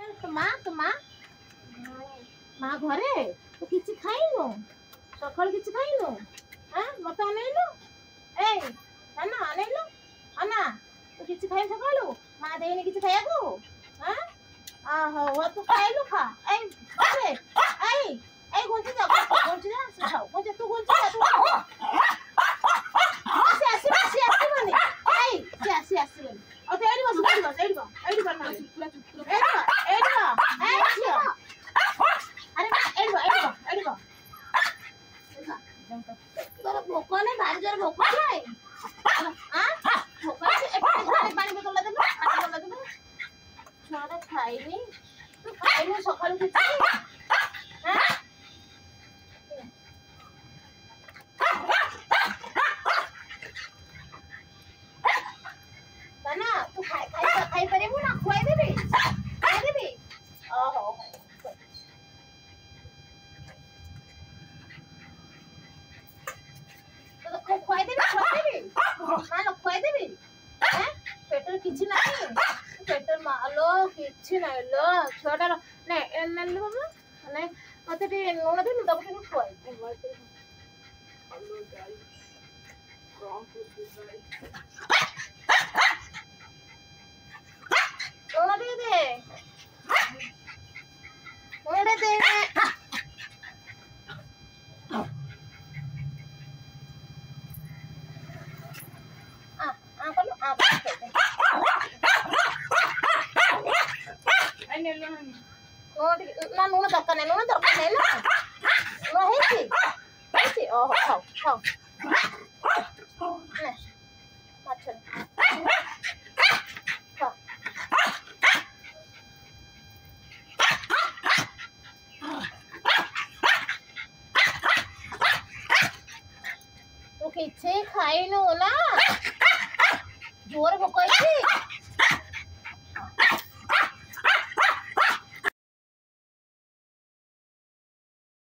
तो माँ घरे तू किसी खाइनु सकाल किसी खाइनु हाँ मत अनेलु ए ना अनेलु अना तू किसी खाइ सकालु माँ देनी किसी खाया को हाँ आहो वो तू खाइलु खा ए अरे ए गुंजी जा सिखाओ गुंजी तू गुंजी जा तू आसी बनी ए आसी बनी ओ तो एडी बस ना तोर भोक नहीं भारी जोर भोक नहीं भोक पानी बोतल दे छुआ खाइनी तू खाइनु सकाळु किछि ना तू खाई परिबु ना खुआई देबी ओहो तो खुआई देबी ना खुआई देबी हैं पेटर किछि नाही पेटर मालो किछि नाही लो छोटा ने नल्ले बाबा ने मते टी नोना दे न दबके खुआई हेलो गाइस फ्रॉम नोना दे ना नून दरकार नहीं ना है ओहो खाओ अच्छा तू किसी खाइनु ना जोर भोक